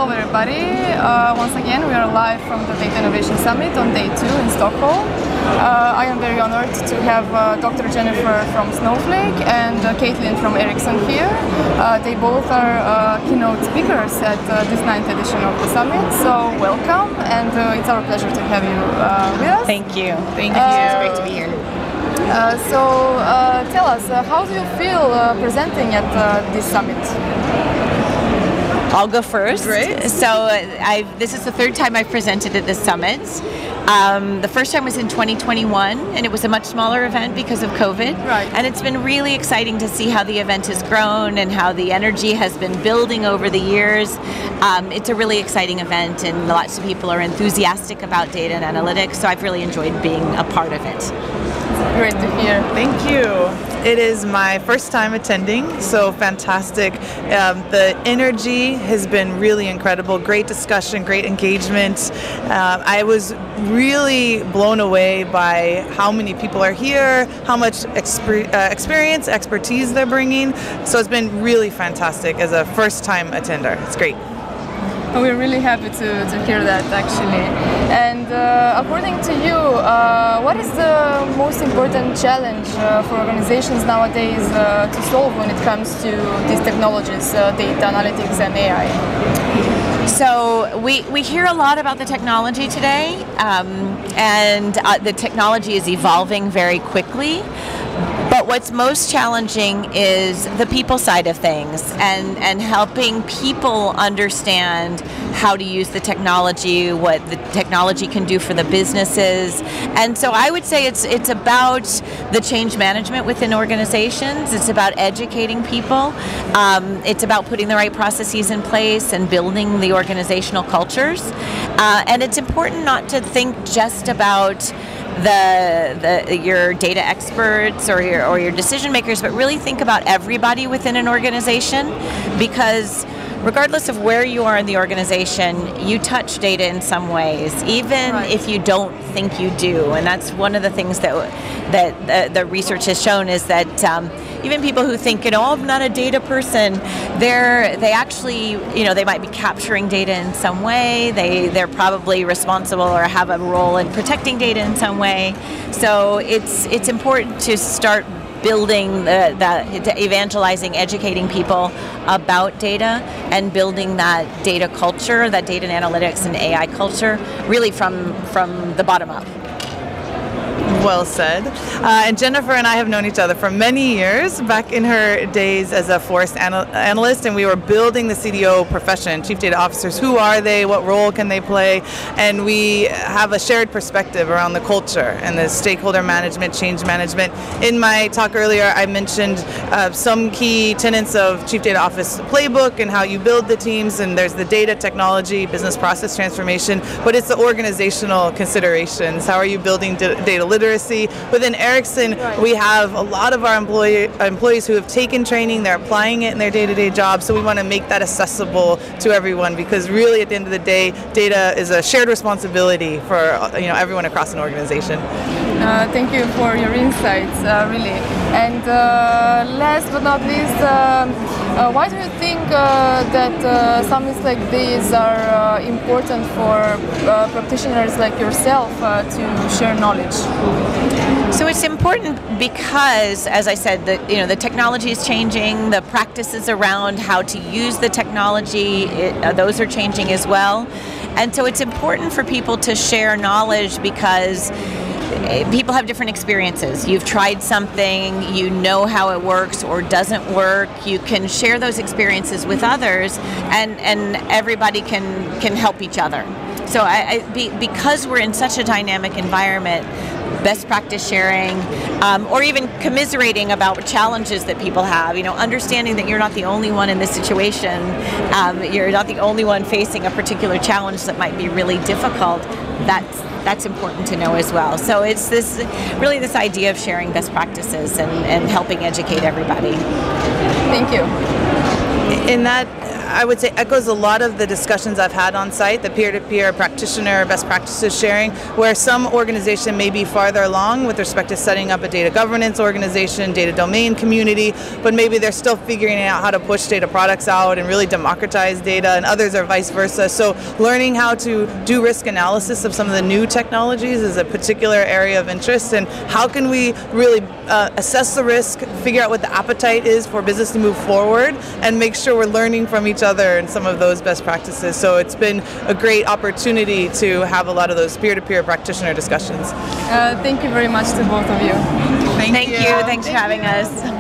Hello everybody, once again we are live from the Data Innovation Summit on day 2 in Stockholm. I am very honored to have Dr. Jennifer from Snowflake and Caitlin from Ericsson here. They both are keynote speakers at this 9th edition of the summit, so welcome, and it's our pleasure to have you with us. Thank you. Thank you. It's great to be here. Tell us, how do you feel presenting at this summit? I'll go first. Great. So this is the third time I've presented at this summit. The first time was in 2021, and it was a much smaller event because of COVID. Right. And it's been really exciting to see how the event has grown and how the energy has been building over the years. It's a really exciting event, and lots of people are enthusiastic about data and analytics, so I've really enjoyed being a part of it. Great to hear. Thank you. It is my first time attending, so fantastic. The energy has been really incredible. Great discussion, great engagement. I was really blown away by how many people are here, how much experience, expertise they're bringing. So it's been really fantastic as a first-time attender. It's great. We're really happy to hear that, actually. And according to you, what is the most important challenge for organizations nowadays to solve when it comes to these technologies, data analytics and AI? So we hear a lot about the technology today, and the technology is evolving very quickly. But what's most challenging is the people side of things, and helping people understand how to use the technology, what the technology can do for the businesses. And so I would say it's about the change management within organizations. It's about educating people. It's about putting the right processes in place and building the organizational cultures. And it's important not to think just about your data experts or your decision makers, but really think about everybody within an organization, because regardless of where you are in the organization, you touch data in some ways, even if you don't think you do. And that's one of the things that the research has shown, is that even people who think, oh, I'm not a data person, they actually, they might be capturing data in some way. They're probably responsible or have a role in protecting data in some way. So it's important to start building evangelizing, educating people about data, and building that data culture, that data and analytics and AI culture, really from the bottom up. Well said. And Jennifer and I have known each other for many years, back in her days as a forest analyst, and we were building the CDO profession, Chief Data Officers. Who are they? What role can they play? And we have a shared perspective around the culture and the stakeholder management, change management. In my talk earlier, I mentioned some key tenets of Chief Data Office playbook and how you build the teams, and there's the data, technology, business process transformation, but it's the organizational considerations. How are you building data literacy? Within Ericsson, we have a lot of our employees who have taken training, they're applying it in their day-to-day jobs, so we want to make that accessible to everyone, because really at the end of the day, data is a shared responsibility for everyone across an organization. Thank you for your insights, really. And last but not least, why do you think that summits like these are important for practitioners like yourself to share knowledge? So it's important because, as I said, the technology is changing, the practices around how to use the technology, those are changing as well. And so it's important for people to share knowledge, because people have different experiences. You've tried something, you know how it works or doesn't work. You can share those experiences with others, and everybody can help each other. So because we're in such a dynamic environment, best practice sharing, or even commiserating about challenges that people have, understanding that you're not the only one in this situation, you're not the only one facing a particular challenge that might be really difficult, that's important to know as well. So it's this idea of sharing best practices and helping educate everybody. Thank you. In that, I would say echoes a lot of the discussions I've had on site, the peer-to-peer practitioner best practices sharing, where some organization may be farther along with respect to setting up a data governance organization, data domain community, but maybe they're still figuring out how to push data products out and really democratize data, and others are vice versa. So learning how to do risk analysis of some of the new technologies is a particular area of interest, and how can we really assess the risk, figure out what the appetite is for business to move forward, and make sure we're learning from each other and some of those best practices. So it's been a great opportunity to have a lot of those peer-to-peer practitioner discussions. Thank you very much to both of you. Thank you. Thanks for having us.